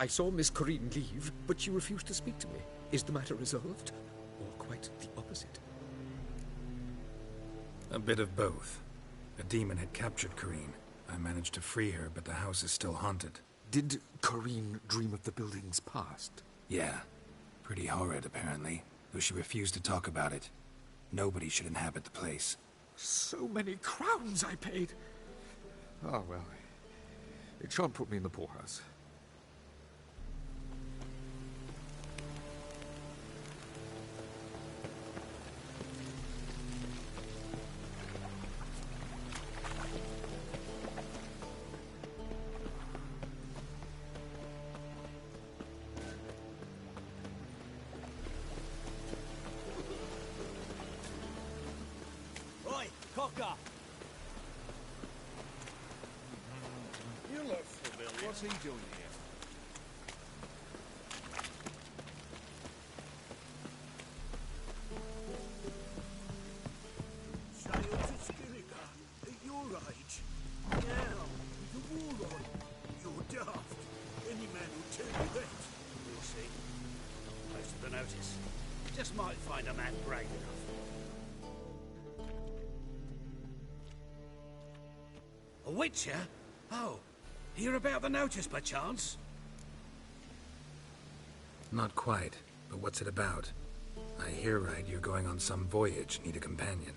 I saw Miss Corrine leave, but she refused to speak to me. Is the matter resolved? Or quite the opposite? A bit of both. A demon had captured Corrine. I managed to free her, but the house is still haunted. Did Corrine dream of the building's past? Yeah. Pretty horrid, apparently, though she refused to talk about it. Nobody should inhabit the place. So many crowns I paid! Oh, well. It shan't put me in the poorhouse. Oi, cocker! You look familiar. What's he doing here? Sail to Skilliga at your age. Now, with the war on, you're daft. Any man will tell you that. We'll see. Most of the notice. Just might find a man brave enough. A witcher? Oh, hear about the notice, perchance? Not quite, but what's it about? I hear right you're going on some voyage, need a companion.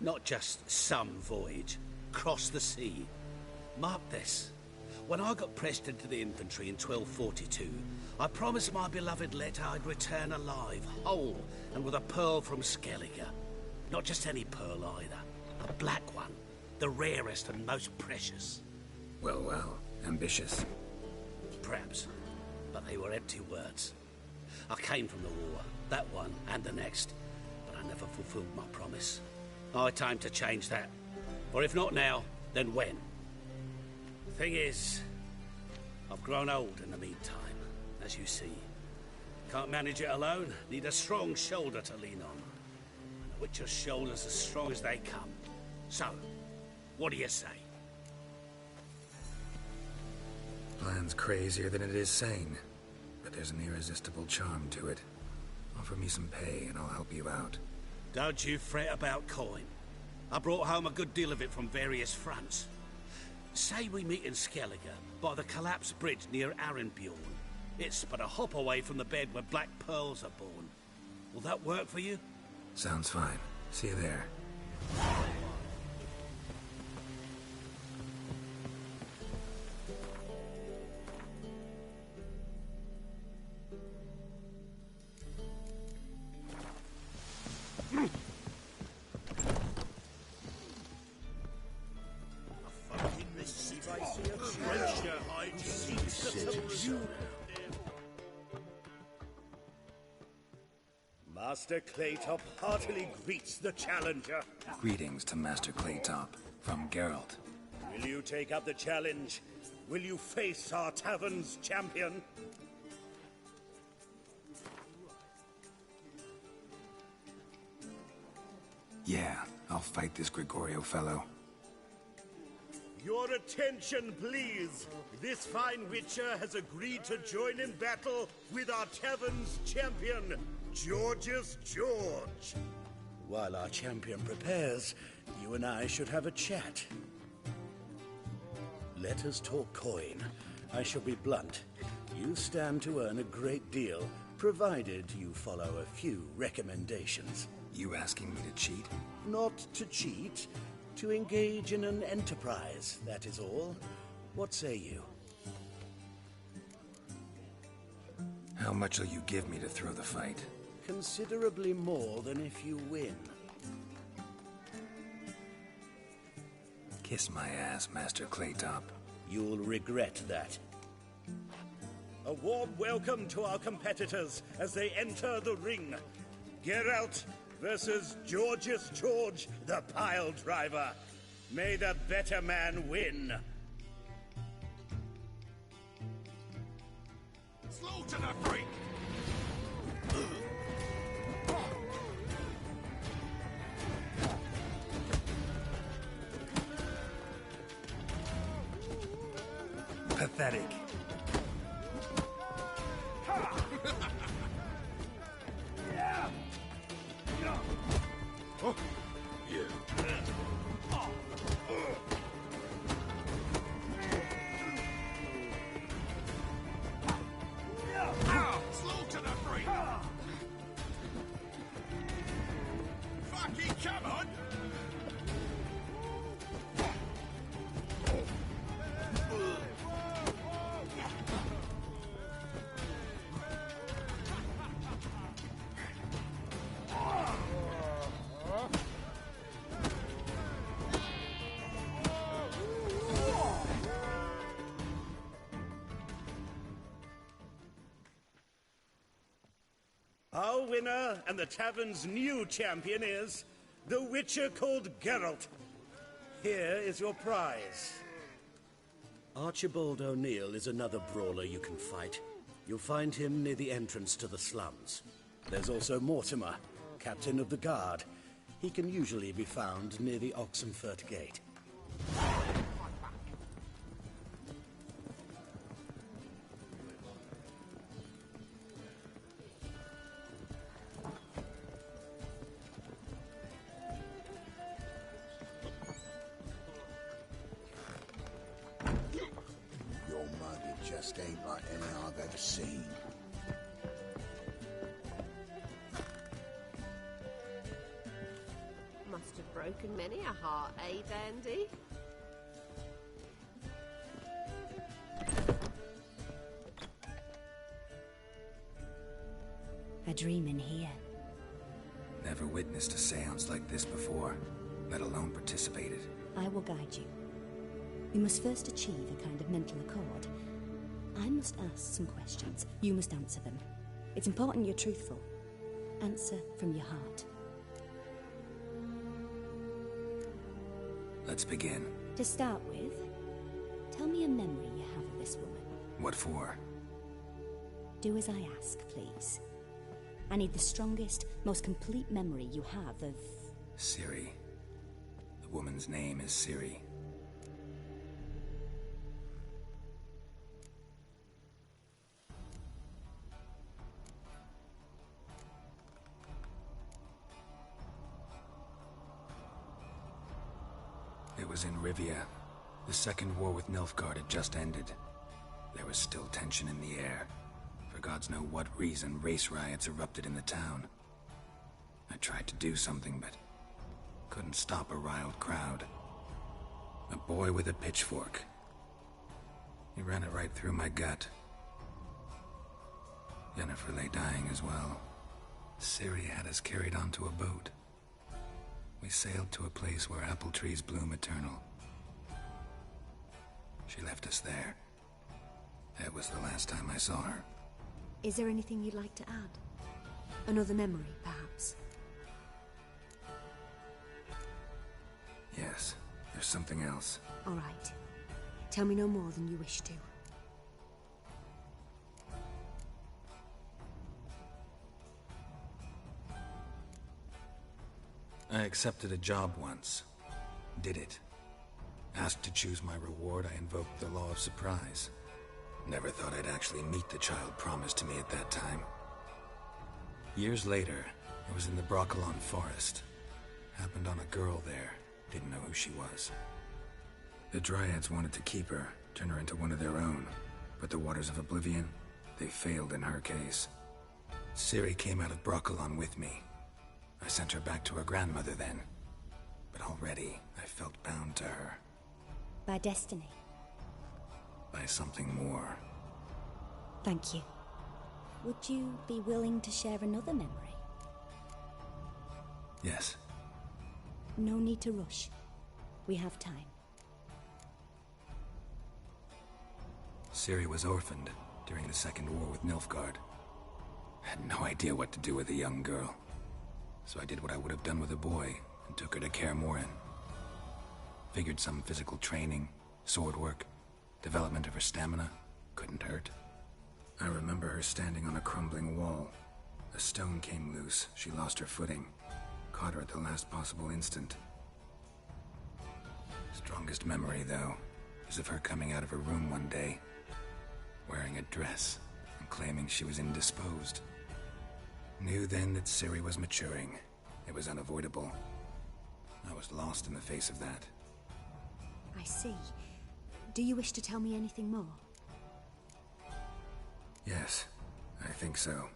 Not just some voyage. Cross the sea. Mark this. When I got pressed into the infantry in 1242, I promised my beloved Letta I'd return alive, whole, and with a pearl from Skellige. Not just any pearl either. A black one. The rarest and most precious. Well, well, ambitious. Perhaps. But they were empty words. I came from the war, that one and the next, but I never fulfilled my promise. Time to change that. Or if not now, then when? Thing is, I've grown old in the meantime, as you see. Can't manage it alone, need a strong shoulder to lean on. And a witcher's shoulder's as strong as they come. So, what do you say? Plan's crazier than it is sane, but there's an irresistible charm to it. Offer me some pay and I'll help you out. Don't you fret about coin. I brought home a good deal of it from various fronts. Say we meet in Skellige, by the collapsed bridge near Arenbjorn. It's but a hop away from the bed where black pearls are born. Will that work for you? Sounds fine. See you there. Master Claytop heartily greets the challenger. Greetings to Master Claytop, from Geralt. Will you take up the challenge? Will you face our tavern's champion? Yeah, I'll fight this Gregorio fellow. Your attention, please. This fine witcher has agreed to join in battle with our tavern's champion, George's George. While our champion prepares, you and I should have a chat. Let us talk coin. I shall be blunt. You stand to earn a great deal, provided you follow a few recommendations. You asking me to cheat? Not to cheat, to engage in an enterprise, that is all. What say you? How much will you give me to throw the fight? Considerably more than if you win. Kiss my ass, Master Claytop. You'll regret that. A warm welcome to our competitors as they enter the ring. Geralt versus George's George, the pile driver. May the better man win. Slaughter the freak! Pathetic. Oh, you. Slaughter the freak! Fucking come on! Our winner and the tavern's new champion is the Witcher called Geralt. Here is your prize. Archibald O'Neill is another brawler you can fight. You'll find him near the entrance to the slums. There's also Mortimer, captain of the guard. He can usually be found near the Oxenfurt Gate. Your mug, it just ain't like any I've ever seen. Must have broken many a heart, eh, Dandy? A dream in here. Never witnessed a seance like this before, let alone participated. I will guide you. We must first achieve a kind of mental accord. I must ask some questions. You must answer them. It's important you're truthful. Answer from your heart. Let's begin. To start with, tell me a memory you have of this woman. What for? Do as I ask, please. I need the strongest, most complete memory you have of... Ciri. The woman's name is Ciri. It was in Rivia. The second war with Nilfgaard had just ended. There was still tension in the air. For gods know what reason, race riots erupted in the town. I tried to do something, but couldn't stop a riled crowd. A boy with a pitchfork. He ran it right through my gut. Yennefer lay dying as well. Ciri had us carried onto a boat. We sailed to a place where apple trees bloom eternal. She left us there. That was the last time I saw her. Is there anything you'd like to add? Another memory, perhaps? Yes, there's something else. All right. Tell me no more than you wish to. I accepted a job once. Did it. Asked to choose my reward, I invoked the law of surprise. Never thought I'd actually meet the child promised to me at that time. Years later, I was in the Broccolon forest. Happened on a girl there. Didn't know who she was. The Dryads wanted to keep her, turn her into one of their own. But the Waters of Oblivion, they failed in her case. Ciri came out of Broccolon with me. I sent her back to her grandmother then. But already, I felt bound to her. By destiny. By something more. Thank you. Would you be willing to share another memory? Yes. No need to rush. We have time. Ciri was orphaned during the Second War with Nilfgaard. Had no idea what to do with a young girl. So I did what I would have done with a boy and took her to Kaer Morhen. Figured some physical training, sword work, development of her stamina couldn't hurt. I remember her standing on a crumbling wall. A stone came loose, she lost her footing. Caught her at the last possible instant. Strongest memory, though, is of her coming out of her room one day, wearing a dress and claiming she was indisposed. Knew then that Ciri was maturing. It was unavoidable. I was lost in the face of that. I see. Do you wish to tell me anything more? Yes, I think so.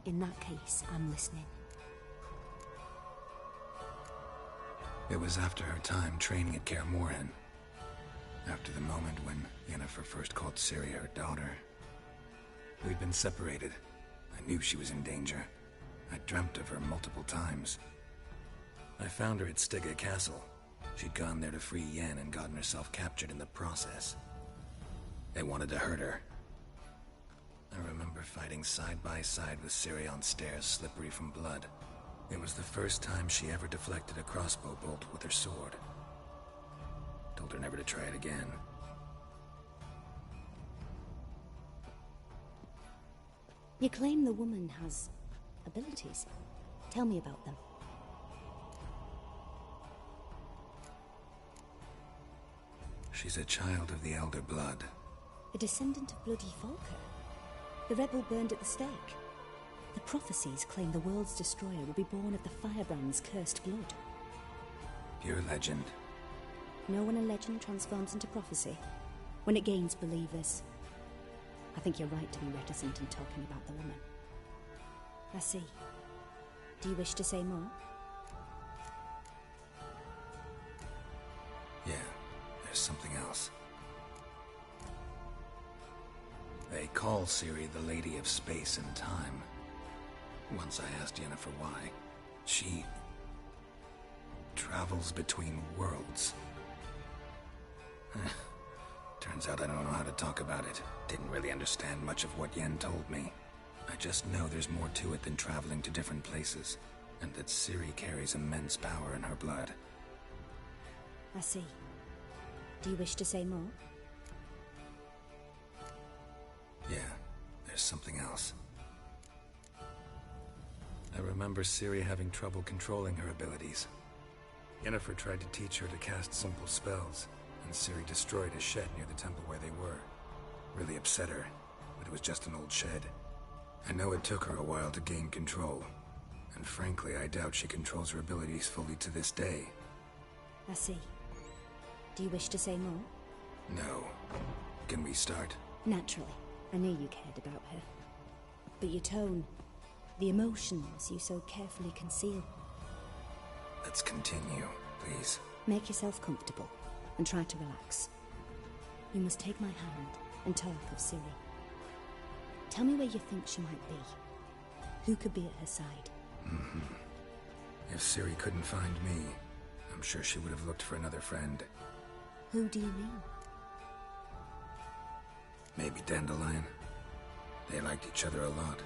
In that case, I'm listening. It was after her time training at Kaer Morhen. After the moment when Yennefer first called Ciri her daughter. We'd been separated. I knew she was in danger. I dreamt of her multiple times. I found her at Stygga Castle. She'd gone there to free Yen and gotten herself captured in the process. They wanted to hurt her. I remember fighting side by side with Ciri on stairs slippery from blood. It was the first time she ever deflected a crossbow bolt with her sword. Told her never to try it again. You claim the woman has abilities. Tell me about them. She's a child of the Elder Blood. A descendant of Bloody Volker. The rebel burned at the stake. The prophecies claim the world's destroyer will be born of the Firebrand's cursed blood. Pure legend. Know when a legend transforms into prophecy? When it gains believers. I think you're right to be reticent in talking about the woman. I see. Do you wish to say more? Yeah, there's something else. They call Ciri the Lady of Space and Time. Once I asked Yennefer why. She travels between worlds. Turns out I don't know how to talk about it. Didn't really understand much of what Yen told me. I just know there's more to it than traveling to different places, and that Ciri carries immense power in her blood. I see. Do you wish to say more? Yeah, there's something else. I remember Ciri having trouble controlling her abilities. Yennefer tried to teach her to cast simple spells, and Ciri destroyed a shed near the temple where they were. Really upset her, but it was just an old shed. I know it took her a while to gain control, and frankly, I doubt she controls her abilities fully to this day. I see. Do you wish to say more? No. Can we start? Naturally. I knew you cared about her. But your tone, the emotions you so carefully conceal. Let's continue, please. Make yourself comfortable, and try to relax. You must take my hand and talk of Ciri. Tell me where you think she might be. Who could be at her side? If Ciri couldn't find me, I'm sure she would have looked for another friend. Who do you mean? Maybe Dandelion. They liked each other a lot.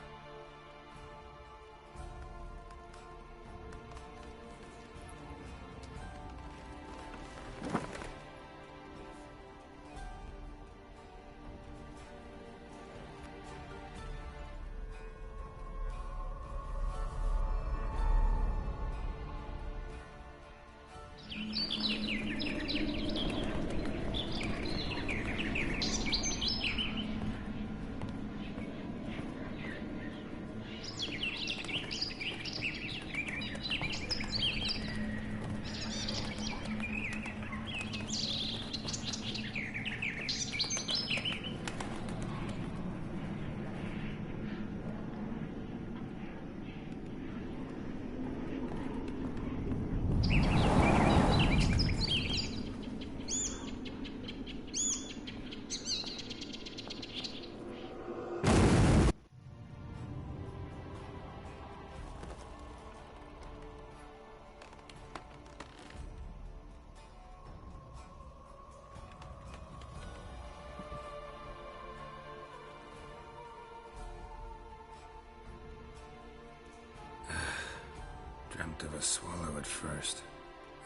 Dreamt of a swallow at first.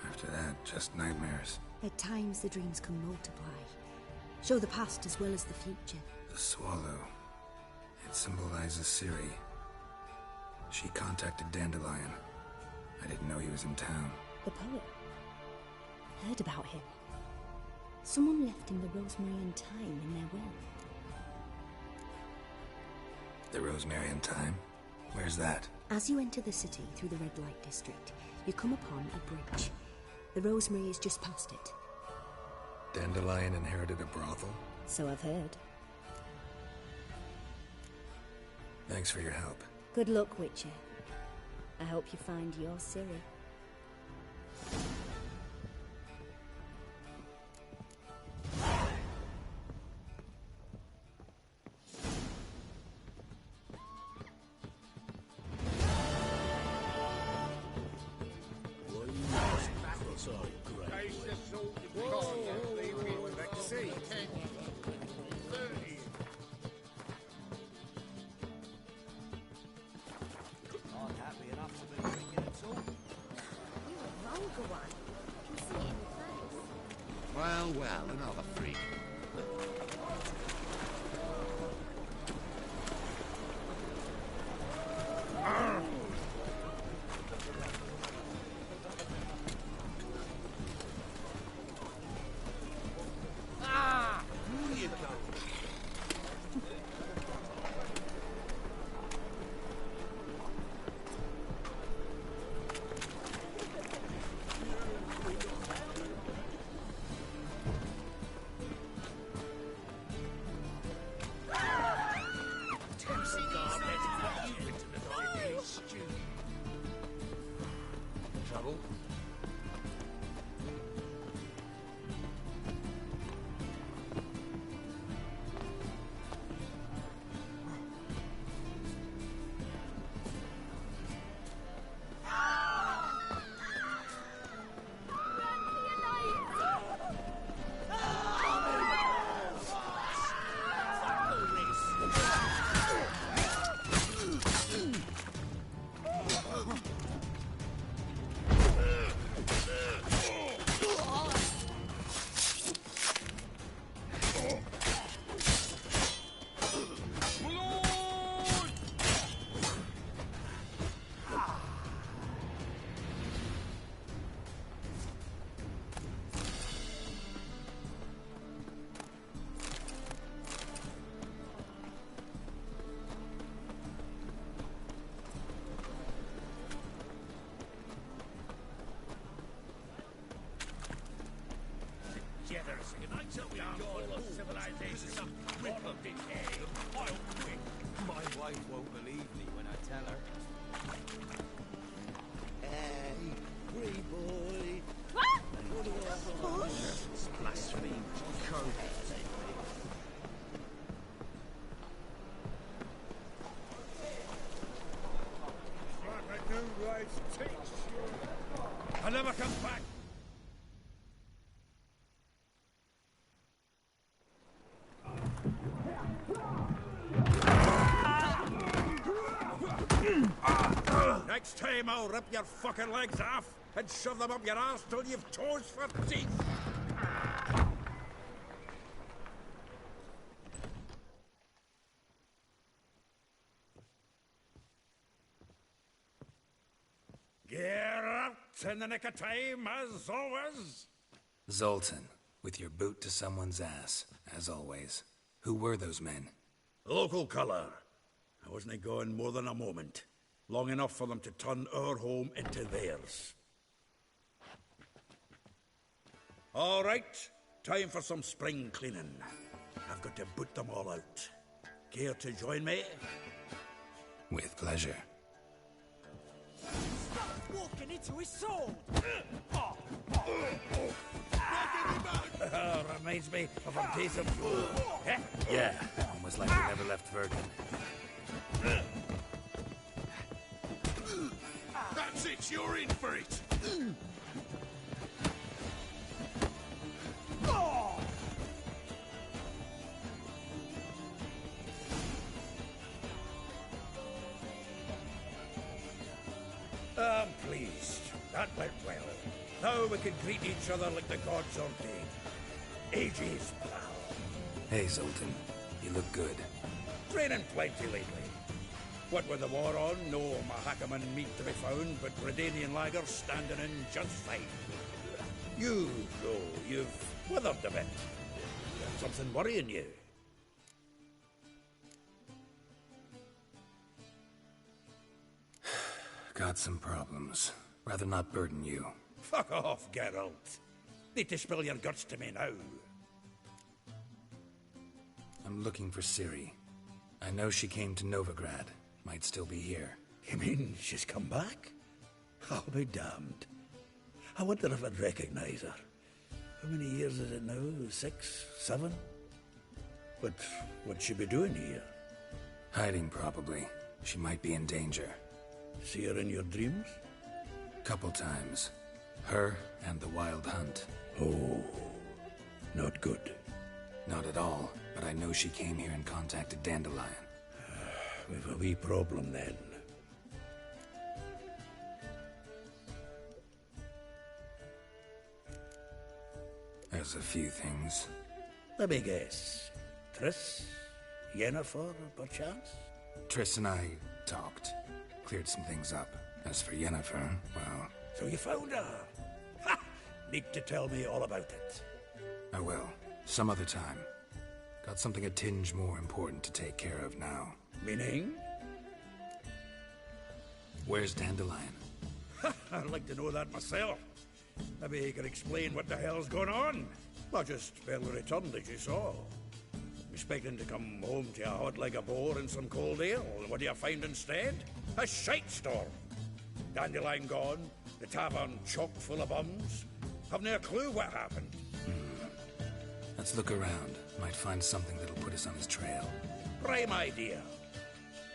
After that, just nightmares. At times the dreams can multiply. Show the past as well as the future. The swallow. It symbolizes Ciri. She contacted Dandelion. I didn't know he was in town. The poet. Heard about him. Someone left him the Rosemary and Thyme in their will. The Rosemary and Thyme? Where's that? As you enter the city through the red light district, you come upon a bridge. The Rosemary is just past it. Dandelion inherited a brothel? So I've heard. Thanks for your help. Good luck, Witcher. I hope you find your Ciri. Well, another freak. Who you go? Trouble? My wife won't believe me when I tell her. Hey, free boy. Blasphemy. Code. Like a new rights teach you. I never come back. Next time I'll rip your fucking legs off and shove them up your ass till you've toes for teeth. Get out in the nick of time, as always. Zoltan, with your boot to someone's ass, as always. Who were those men? Local colour. I wasn't gone more than a moment. Long enough for them to turn our home into theirs. All right, time for some spring cleaning. I've got to boot them all out. Care to join me? With pleasure. Walking into his sword! Reminds me of a days of yore. Yeah, almost like we never left Virgin. That's it, you're in for it! I'm pleased. That went well. Now we can greet each other like the gods ordained. Ages, pal. Hey, Zoltan. You look good. Training plenty lately. What with the war on, no Mahakaman meat to be found, but Redanian lagers standing in just fine. You, though, you've withered a bit. Got something worrying you? Got some problems. Rather not burden you. Fuck off, Geralt. Need to spill your guts to me now. I'm looking for Ciri. I know she came to Novigrad. Might still be here. You mean she's come back? I'll be damned. I wonder if I'd recognize her. How many years is it now? 6, 7? But what'd she be doing here? Hiding, probably. She might be in danger. See her in your dreams? Couple times. Her and the Wild Hunt. Oh, not good. Not at all, but I know she came here and contacted Dandelion. We've a wee problem then. There's a few things. Let me guess. Triss? Yennefer, perchance? Triss and I talked. Cleared some things up. As for Yennefer, well... So you found her? Ha! Need to tell me all about it. I will. Some other time. Got something a tinge more important to take care of now. Meaning? Where's Dandelion? I'd like to know that myself. Maybe you can explain what the hell's going on. I just barely returned, as you saw. Expecting to come home to a hot like a boar and some cold ale. And what do you find instead? A shite storm. Dandelion gone, the tavern chock full of bums. Haven't a clue what happened. Let's look around. Might find something that'll put us on his trail. Prime idea.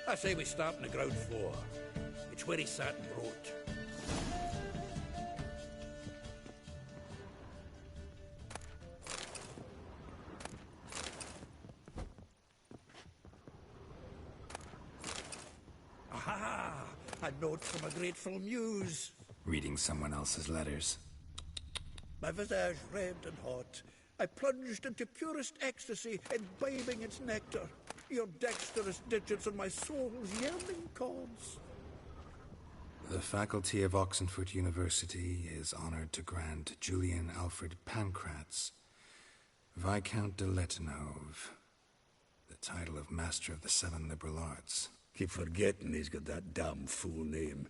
I say we start on the ground floor. It's where he sat and wrote. Aha! A note from a grateful muse. Reading someone else's letters. My visage red and hot, I plunged into purest ecstasy, imbibing its nectar. Your dexterous digits on my soul's yearning chords. The faculty of Oxenfurt University is honored to grant Julian Alfred Pancratz, Viscount de Letenhove, the title of Master of the Seven Liberal Arts. Keep forgetting he's got that damn fool name.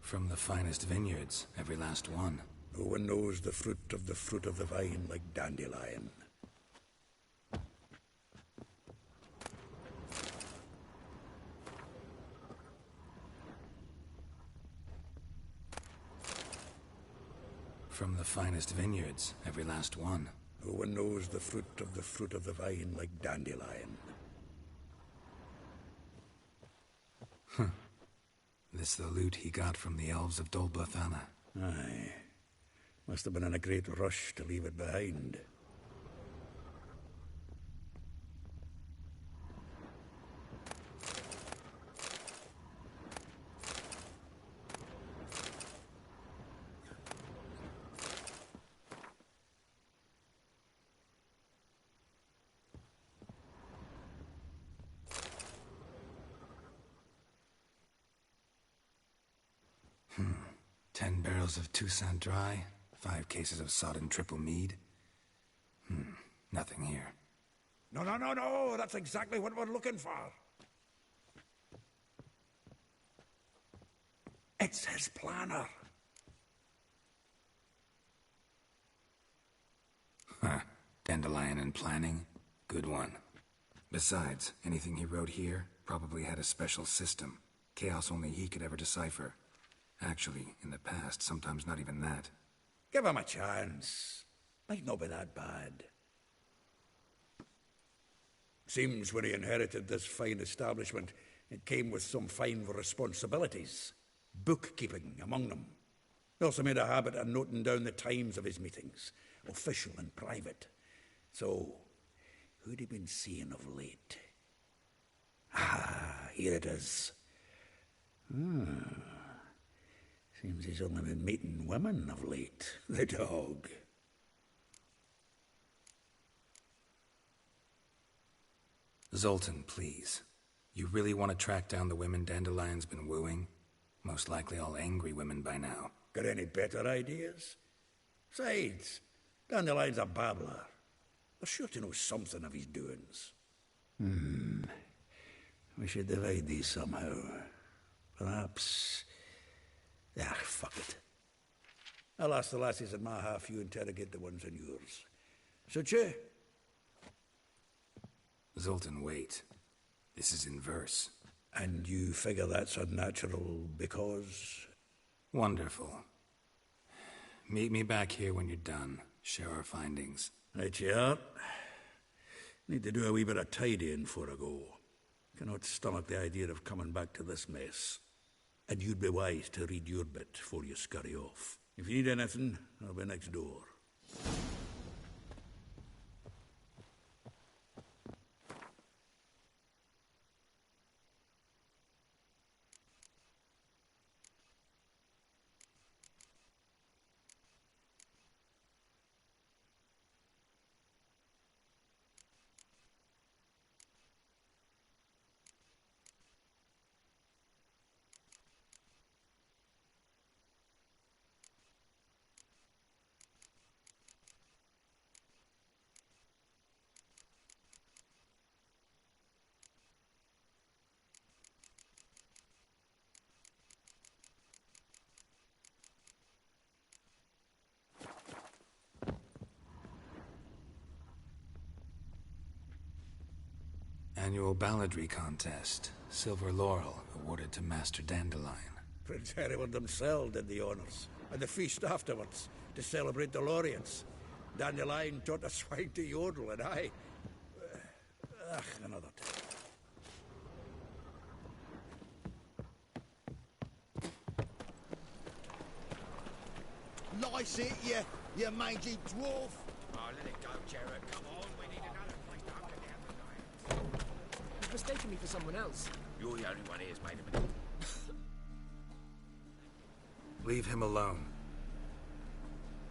From the finest vineyards, every last one. No one knows the fruit of the vine like Dandelion. From the finest vineyards, every last one. No one knows the fruit of the vine like Dandelion. This the loot he got from the elves of Dol Blathanna. Aye. Must have been in a great rush to leave it behind. Ten barrels of Toussaint Dry, 5 cases of sodden triple mead. Nothing here. No, that's exactly what we're looking for. It's his planner. Dandelion and planning? Good one. Besides, anything he wrote here probably had a special system. Chaos only he could ever decipher. Actually, in the past, sometimes not even that. Give him a chance. Might not be that bad. Seems when he inherited this fine establishment, it came with some fine responsibilities. Bookkeeping among them. He also made a habit of noting down the times of his meetings, official and private. So, who'd he been seeing of late? Ah, here it is. Seems he's only been meeting women of late. The dog. Zoltan, please. You really want to track down the women Dandelion's been wooing? Most likely all angry women by now. Got any better ideas? Besides, Dandelion's a babbler. They're sure to know something of his doings. We should divide these somehow. Perhaps... Ah, fuck it. I'll ask the lassies in my half, you interrogate the ones in yours. Suit you? Zoltan, wait. This is in verse. And you figure that's unnatural because... Wonderful. Meet me back here when you're done. Share our findings. Right you are. Need to do a wee bit of tidying before I go. Cannot stomach the idea of coming back to this mess. And you'd be wise to read your bit before you scurry off. If you need anything, I'll be next door. Annual balladry contest. Silver laurel awarded to Master Dandelion. Prince Hereward himself did the honours, and the feast afterwards, to celebrate the laureates. Dandelion taught the swine to yodel, and I... another time. Lice it, you mangy dwarf! Oh, let it go, Jared. Come on, we need another place to hunker down tonight. You've mistaken me for someone else. You're the only one here's made a minute. Leave him alone.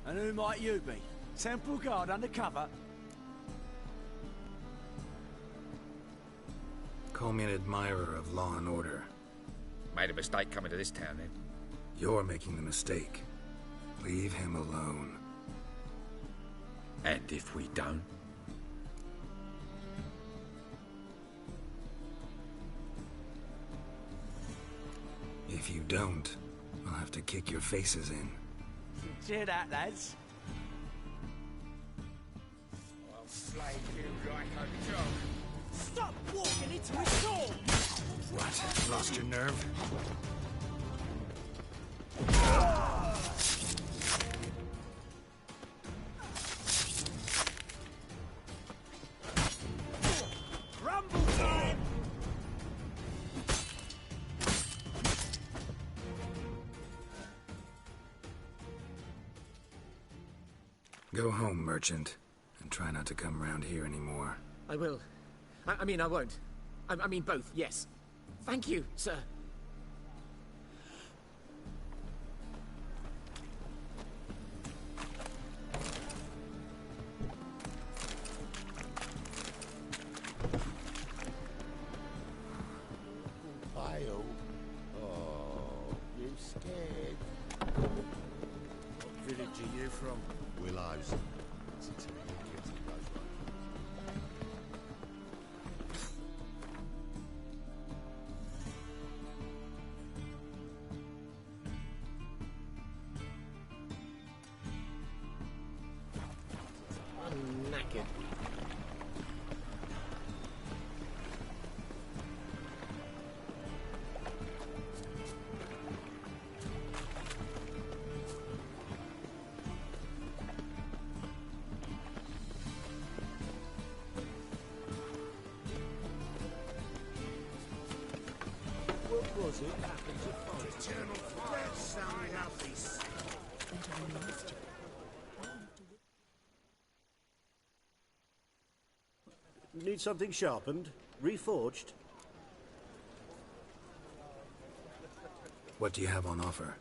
And who might you be? Temple Guard undercover? Call me an admirer of law and order. Made a mistake coming to this town, then. You're making the mistake. Leave him alone. And if we don't? If you don't, I'll have to kick your faces in. Cheer that, lads. I'll slay you like a dog. Stop walking into his sword! What? Lost your nerve? Rumble time! Go home, merchant, and try not to come round here anymore. I will. I mean, I won't. I mean, both, yes. Thank you, sir. Pale. Oh, you scared? What village are you from? Willows. It's a guilty pleasure. I'm knackered. What was it happened to find? Eternal fire sounding out this. Need something sharpened? Reforged? What do you have on offer?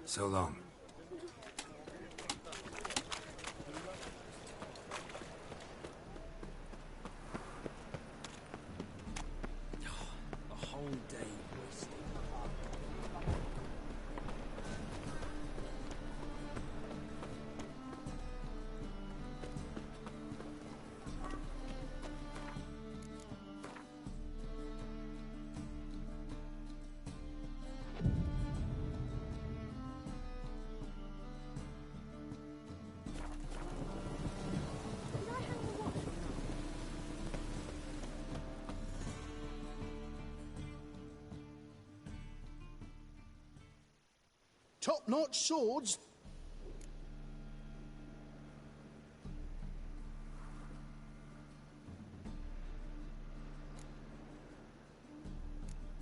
So long. A whole day wasted. Top-notch swords?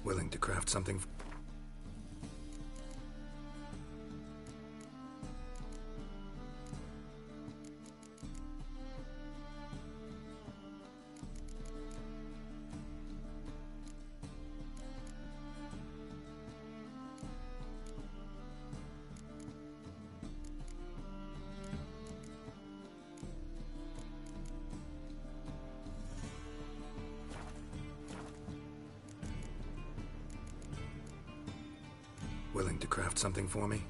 Willing to craft something? Willing to craft something for me?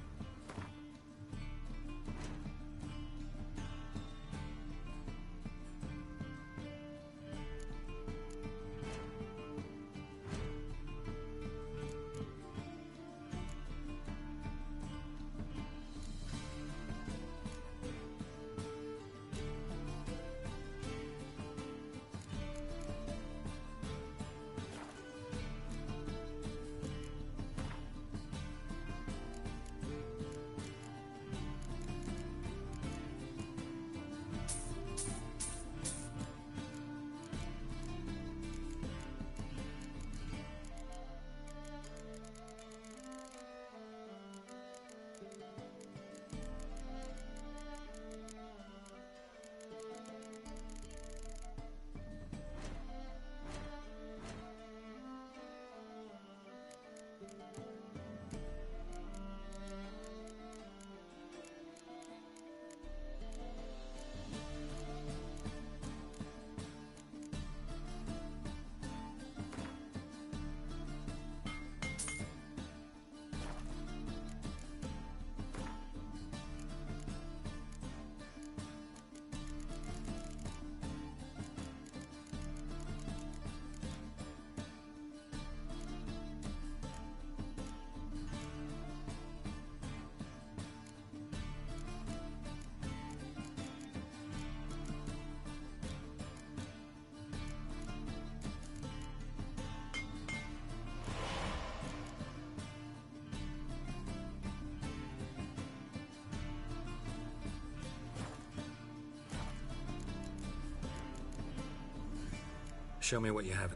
Show me what you have.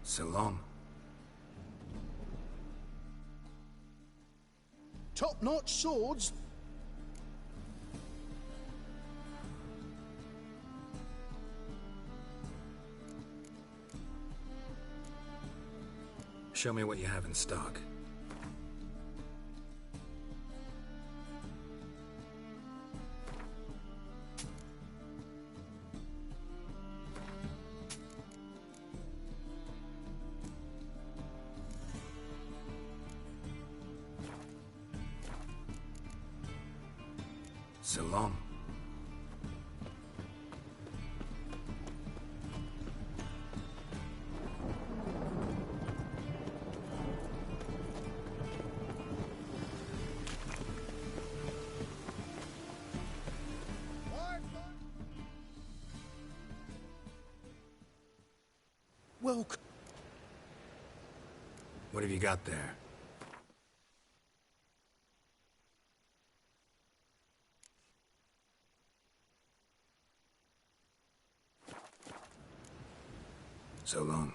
So long. Top-notch swords? Show me what you have in stock. So long. Well, What have you got there? So long.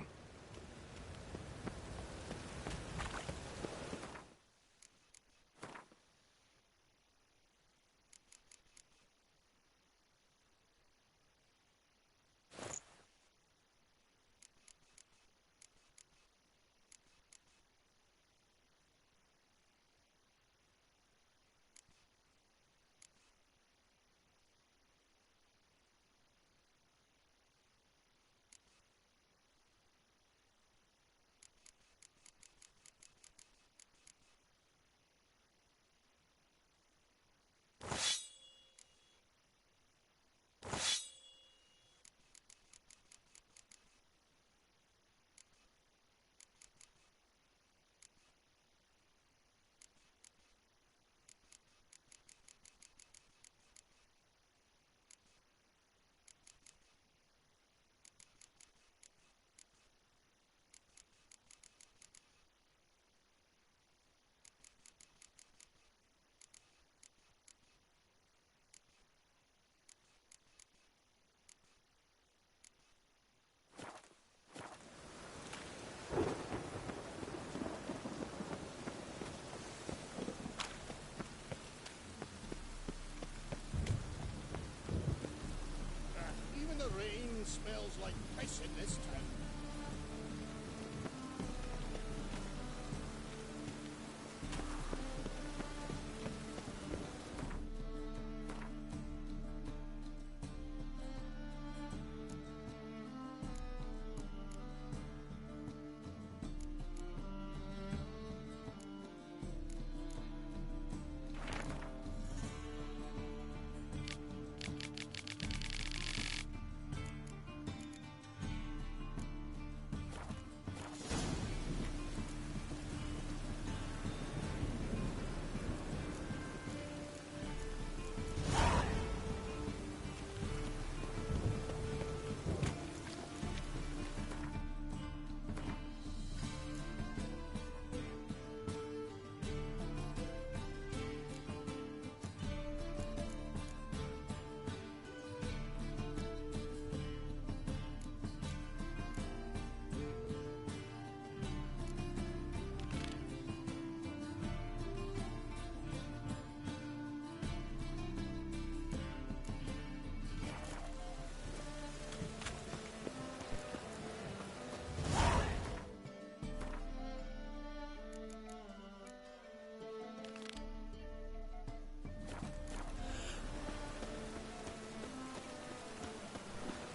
Even the rain smells like piss in this town.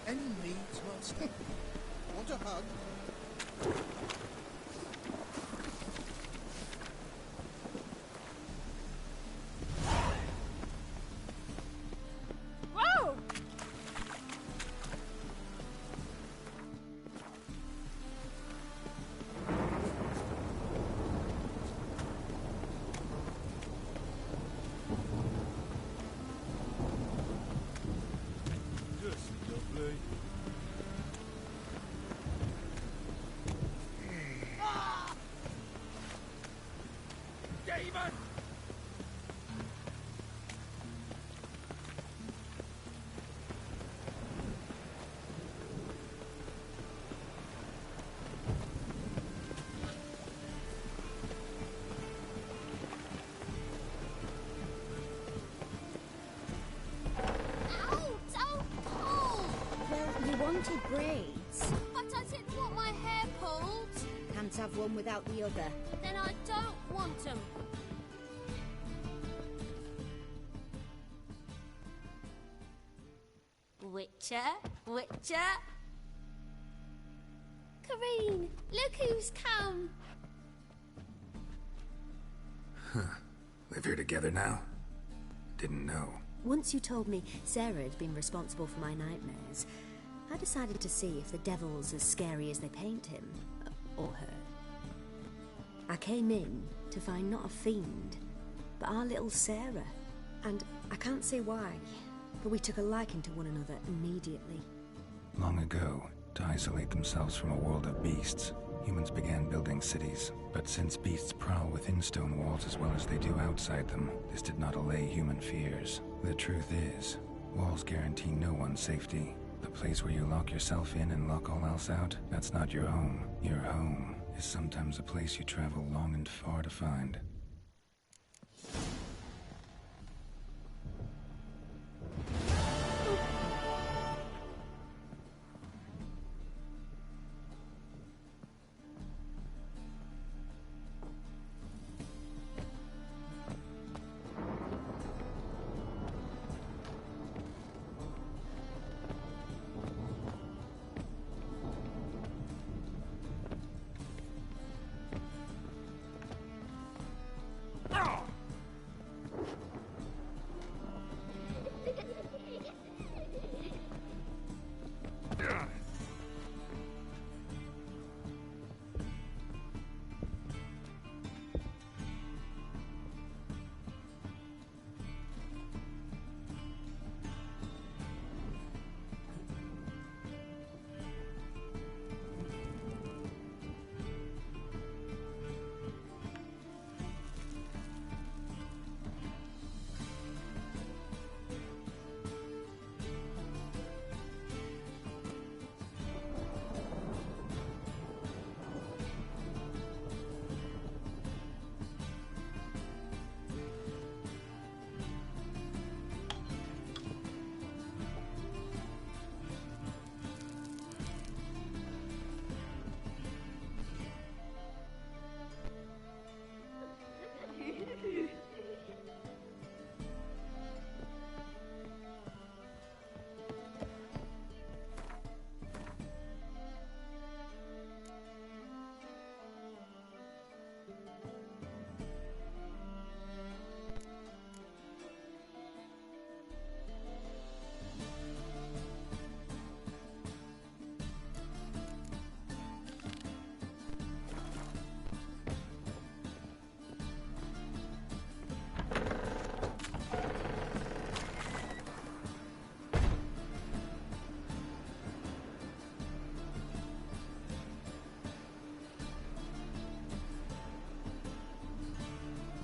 Any needs, Master? Want a hug? Whoa! Just lovely. Demon! Ow! So cold! Well, you wanted braids. But I didn't want my hair pulled. Can't have one without the other. Then I don't want them. Witcher? Witcher? Kareen, look who's come. Live here together now? Didn't know. Once you told me Sarah had been responsible for my nightmares, I decided to see if the devil's as scary as they paint him. Or her. I came in to find not a fiend, but our little Sarah. And I can't say why, but we took a liking to one another immediately. Long ago, to isolate themselves from a world of beasts, humans began building cities. But since beasts prowl within stone walls as well as they do outside them, this did not allay human fears. The truth is, walls guarantee no one's safety. A place where you lock yourself in and lock all else out, that's not your home. Your home is sometimes a place you travel long and far to find.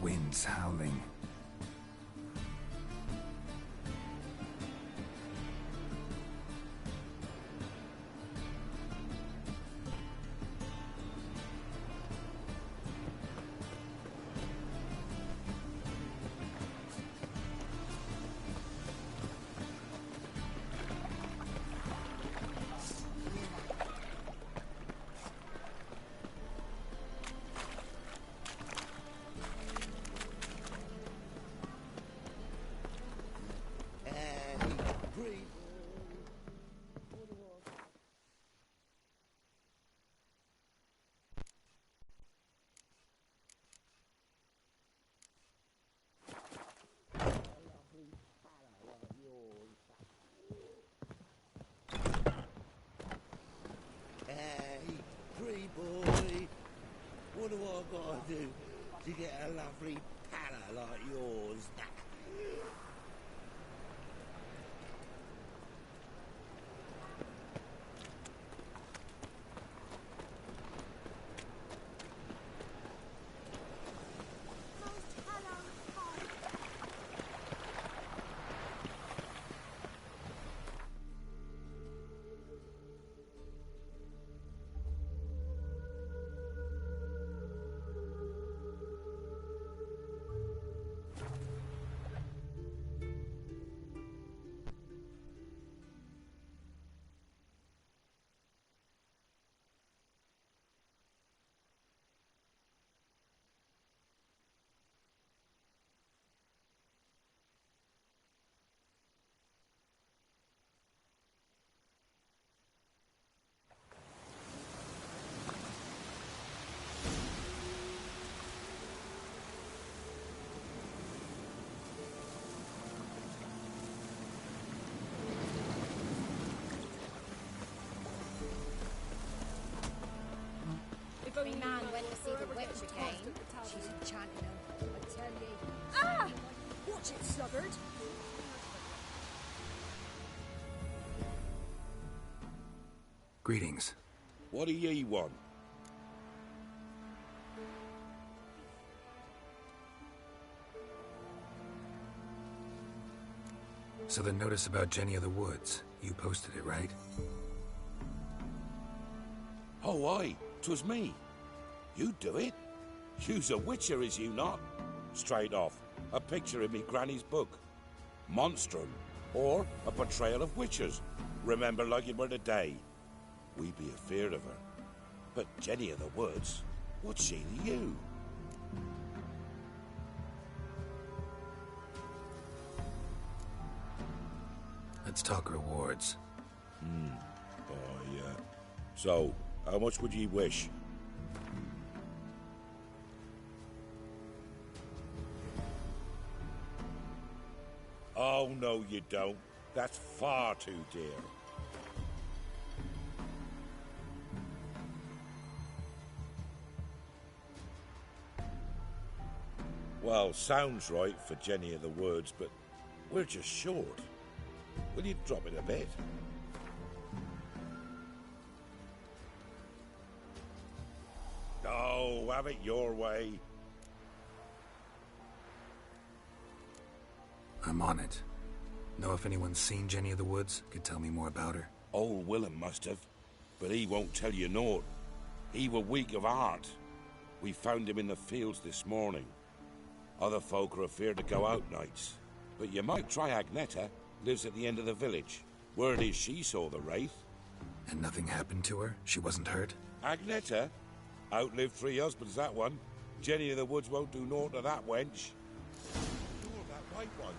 Winds howling. Boy, what do I gotta do to get a lovely palla like yours? Every man went to see the witch again. She's enchanting him, I tell ye. Ah! Watch it, sluggard. Greetings. What do ye want? So the notice about Jenny of the Woods. You posted it, right? Oh, aye. 'Twas me. You do it? You's a witcher, is you not? Straight off. A picture in me granny's book. Monstrum. Or a portrayal of witchers. Remember like it were the day. We be afeard of her. But Jenny of the Woods, what's she to you? Let's talk rewards. Oh, yeah. So, how much would ye wish? Oh, no, you don't. That's far too dear. Well, sounds right for Jenny of the Woods, but we're just short. Will you drop it a bit? Oh, have it your way. I'm on it. Know if anyone's seen Jenny of the Woods? Could tell me more about her? Old Willem must have, but he won't tell you naught. He were weak of heart. We found him in the fields this morning. Other folk are afeard to go out nights. But you might try Agneta, lives at the end of the village. Word is she saw the wraith. And nothing happened to her? She wasn't hurt? Agneta? Outlived 3 husbands, that one. Jenny of the Woods won't do naught to that wench. You're that white one.